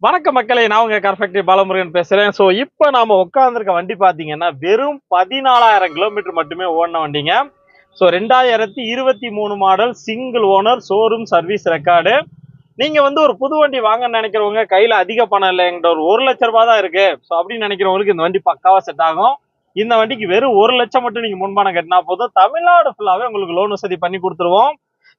வணக்க மக்களே, நான் உங்க கார் ஃபேக்டரி பாலமுருகன் பேசுறேன். ஸோ இப்போ நாம உட்காந்துருக்க வண்டி பார்த்தீங்கன்னா வெறும் 14,000 கிலோமீட்டர் மட்டுமே ஓடின வண்டிங்க. So 2023 model single owner showroom service record. நீங்க வந்து ஒரு புது வண்டி வாங்கன்னு நினைக்கிறவங்க, கையில அதிக பணம் இல்லை, என்கிட்ட ஒரு 1,00,000 ரூபாய் தான் இருக்கு ஸோ அப்படின்னு நினைக்கிறவங்களுக்கு இந்த வண்டி பக்காவா செட் ஆகும். இந்த வண்டிக்கு வெறும் 1,00,000 மட்டும் நீங்க முன்பணம் கட்டினா போதும், தமிழ்நாடு ஃபுல்லாவே உங்களுக்கு லோன் வசதி பண்ணி கொடுத்துருவோம்.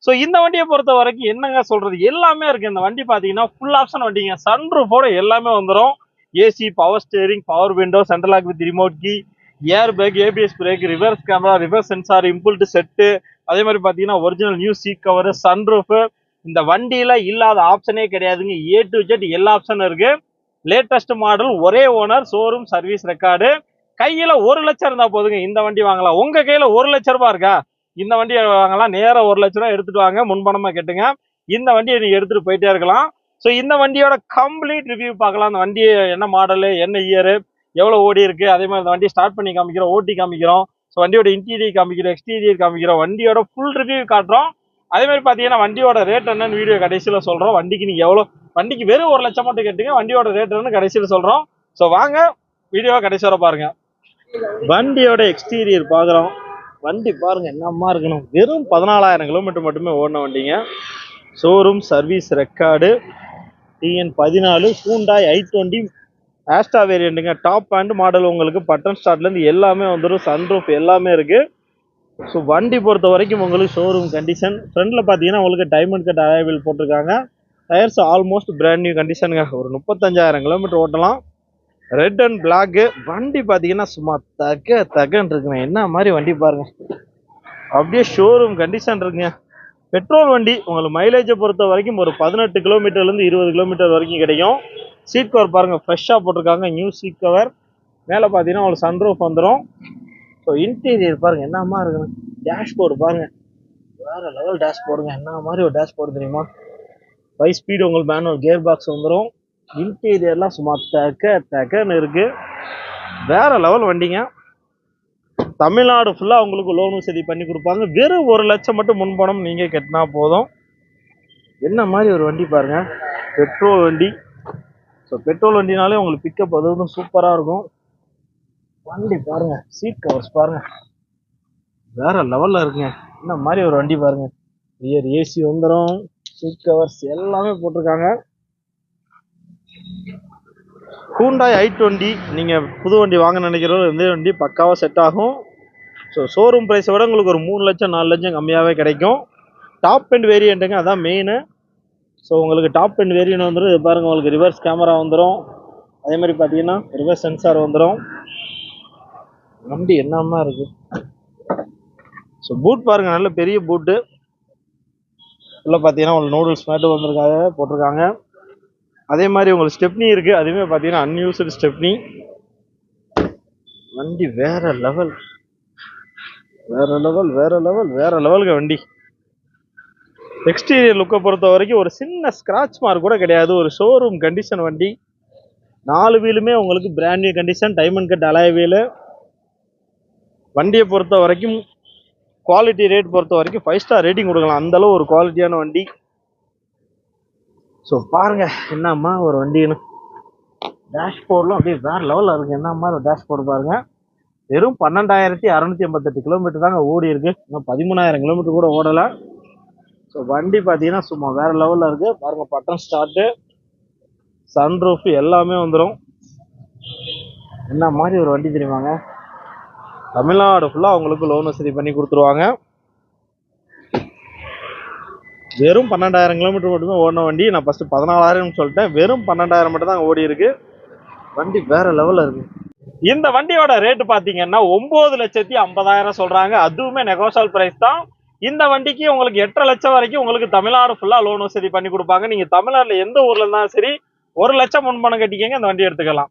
ஸோ இந்த வண்டியை பொறுத்த வரைக்கும் என்னங்க சொல்றது, எல்லாமே இருக்கு. இந்த வண்டி பாத்தீங்கன்னா ஃபுல் ஆப்ஷன் வண்டிங்க. சன்ரூஃபோட எல்லாமே வந்துடும். AC, power steering, power window, central lock with remote key, airbag, ABS brake, reverse camera, reverse sensor, inbuilt set, அதே மாதிரி பாத்தீங்கன்னா original new seat cover, sunroof. இந்த வண்டியில இல்லாத ஆப்ஷனே கிடையாதுங்க. ஏ டு ஜெட் எல்லா ஆப்ஷனும் இருக்கு. லேட்டஸ்ட் மாடல், ஒரே ஓனர், ஷோரூம் சர்வீஸ் ரெக்கார்டு. கையில 1,00,000 இருந்தா போதுங்க இந்த வண்டி வாங்கலாம். உங்க கையில 1,00,000 ரூபாய் இருக்கா, இந்த வண்டியை வாங்கலாம். நேரம் 1,00,000 ரூபாய் எடுத்துட்டு வாங்க, முன்பணமா கேட்டுங்க. இந்த வண்டியை நீங்க எடுத்துட்டு போயிட்டே இருக்கலாம். ஸோ இந்த வண்டியோட கம்ப்ளீட் ரிவ்யூ பார்க்கலாம். அந்த வண்டி என்ன மாடலு, என்ன இயரு, எவ்வளவு ஓடி இருக்கு, அதே மாதிரி அந்த வண்டியை ஸ்டார்ட் பண்ணி காமிக்கிறோம், ஓட்டி காமிக்கிறோம். ஸோ வண்டியோட இன்டீரியர் காமிக்கிறோம், எக்ஸ்டீரியர் காமிக்கிறோம், வண்டியோட ஃபுல் ரிவ்யூ காட்டுறோம். அதே மாதிரி பாத்தீங்கன்னா வண்டியோட ரேட் என்னன்னு வீடியோ கடைசியில சொல்றோம். வண்டிக்கு நீங்க எவ்வளவு, வண்டிக்கு வெறும் 1,00,000 மட்டும் கேட்டுங்க, வண்டியோட ரேட் என்னன்னு கடைசியில சொல்றோம். ஸோ வாங்க வீடியோவை கடைசி வரை பாருங்க. வண்டியோட எக்ஸ்டீரியர் பாக்குறோம். வண்டி பாருங்க என்னமா இருக்கணும். வெறும் 14,000 கிலோமீட்டர் மட்டுமே ஓடின வண்டிங்க. Showroom service record. TN14 Hyundai i20 Asta வேரியண்ட்டுங்க. Top and model. உங்களுக்கு பட்டன் ஸ்டார்ட்லேருந்து எல்லாமே வந்துடும். சன்ரூஃப் எல்லாமே இருக்கு. ஸோ வண்டி பொறுத்த வரைக்கும் உங்களுக்கு ஷோரூம் கண்டிஷன். ஃப்ரண்ட்ல பார்த்தீங்கன்னா உங்களுக்கு டைமண்ட் கட் அலாய்வில் போட்டிருக்காங்க. டயர்ஸ் ஆல்மோஸ்ட் பிராண்ட் நியூ கண்டிஷனுங்க. ஒரு 35,000 கிலோமீட்டர் ஓட்டலாம். Red and black. வண்டி பார்த்தீங்கன்னா சும்மா தகன்னு இருக்குங்க. என்ன மாதிரி வண்டி பாருங்க, அப்படியே ஷோரூம் கண்டிஷன் இருக்குங்க. பெட்ரோல் வண்டி. உங்களுக்கு மைலேஜை பொறுத்த வரைக்கும் ஒரு 18 கிலோமீட்டர்லேருந்து 20 கிலோமீட்டர் வரைக்கும் கிடைக்கும். சீட் கவர் பாருங்க, ஃப்ரெஷ்ஷாக போட்டிருக்காங்க, நியூ சீட் கவர். மேலே பார்த்தீங்கன்னா உங்களுக்கு சன்ரூஃப் வந்துடும். ஸோ இன்டீரியர் பாருங்க என்னமா இருக்குங்க. டேஷ்போர்டு பாருங்க, வேற லெவல் டேஷ்போர்டுங்க. என்ன மாதிரி ஒரு டேஷ்போர்டு தெரியுமா. 5 ஸ்பீடு உங்களுக்கு மேனுவல் கியர் பாக்ஸ் வந்துடும். இன்டீரியர்லாம் சும்மா தகன்னு இருக்கு. வேற லெவல் வண்டிங்க. தமிழ்நாடு ஃபுல்லா உங்களுக்கு லோன் வசதி பண்ணி கொடுப்பாங்க. வெறும் 1,00,000 மட்டும் முன்பணம் நீங்க கட்டினா போதும். என்ன மாதிரி ஒரு வண்டி பாருங்க, பெட்ரோல் வண்டி. ஸோ பெட்ரோல் வண்டினாலே உங்களுக்கு பிக்கப் அதுவும் சூப்பரா இருக்கும். வண்டி பாருங்க, சீட் கவர்ஸ் பாருங்க, வேற லெவல்ல இருக்குங்க. என்ன மாதிரி ஒரு வண்டி பாருங்க. ரியர் ஏசி வந்துடும், சீட் கவர்ஸ் எல்லாமே போட்டிருக்காங்க. ஹூண்டாய் i20 நீங்க புது வண்டி வாங்க நினைக்கிறவங்க இந்த வண்டி பக்காவா செட் ஆகும். ஸோ ஷோரூம் ப்ரைஸை விட உங்களுக்கு ஒரு 3,00,000 4,00,000 கம்மியாகவே கிடைக்கும். டாப் எண்ட் வேரியண்ட்டுங்க, அதான் மெயின். ஸோ உங்களுக்கு டாப் எண்ட் வேரியன்ட் வந்துடும். இது பாருங்கள், உங்களுக்கு ரிவர்ஸ் கேமரா வந்துடும். அதே மாதிரி பார்த்தீங்கன்னா ரிவர்ஸ் சென்சார் வந்துடும். வண்டி என்னமா இருக்கு. ஸோ பூட் பாருங்கள், நல்ல பெரிய பூட்டு. உள்ள பார்த்தீங்கன்னா உங்களுக்கு நூடுல்ஸ் மேட்டு வந்துருக்காங்க, போட்டிருக்காங்க. அதே மாதிரி உங்களுக்கு ஸ்டெப்னி இருக்குது. அதுவுமே பார்த்தீங்கன்னா அன்யூஸ்டு ஸ்டெப்னி. வண்டி வேற லெவல், வேற லெவல், வேற லெவல், வேற லெவலுக்கு வண்டி. எக்ஸ்டீரியர் லுக்கை பொறுத்த வரைக்கும் ஒரு சின்ன ஸ்கிராட்ச் மார்க் கூட கிடையாது. ஒரு ஷோரூம் கண்டிஷன் வண்டி. 4 வீலுமே உங்களுக்கு brand new condition, diamond cut alloy wheel. வண்டியை பொறுத்த வரைக்கும் குவாலிட்டி ரேட் பொறுத்த வரைக்கும் 5 ஸ்டார் ரேட்டிங் கொடுக்கலாம், அந்த அளவு ஒரு குவாலிட்டியான வண்டி. ஸோ பாருங்க என்னம்மா ஒரு வண்டின்னு. டேஷ்போர்ட்லாம் அப்படியே வேற லெவலில் இருக்கு. என்னம்மா ஒரு டேஷ்போர்டு பாருங்க. வெறும் 12,688 கிலோமீட்டர் தாங்க ஓடி இருக்கு. இன்னும் 13,000 கிலோமீட்டர் கூட ஓடலை. ஸோ வண்டி பார்த்தீங்கன்னா சும்மா வேற லெவலில் இருக்கு பாருங்க. பட்டன் ஸ்டார்ட்டு, சன்ரூஃப் எல்லாமே வந்துடும். என்ன மாதிரி ஒரு வண்டி தெரியுமாங்க. தமிழ்நாடு ஃபுல்லாக அவங்களுக்கு லோன் வசதி பண்ணி கொடுத்துருவாங்க. வெறும் 12,000 கிலோமீட்டர் மட்டுமே ஓடின வண்டி. நான் ஃபர்ஸ்ட் 14,000 சொல்லிட்டேன், வெறும் 12,000 மட்டும் தான் ஓடி இருக்கு. வண்டி வேற லெவலில் இருக்கு. இந்த வண்டியோட ரேட்டு பார்த்தீங்கன்னா 9,50,000 சொல்றாங்க. அதுவுமே நெகோஷியபிள் பிரைஸ் தான். இந்த வண்டிக்கு உங்களுக்கு 8,00,000 வரைக்கும் உங்களுக்கு தமிழ்நாடு ஃபுல்லா லோன் வசதி பண்ணி கொடுப்பாங்க. நீங்க தமிழ்நாட்டில் எந்த ஊர்ல இருந்தாலும் சரி 1,00,000 முன்பணம் கட்டிக்கங்க, இந்த வண்டி எடுத்துக்கலாம்.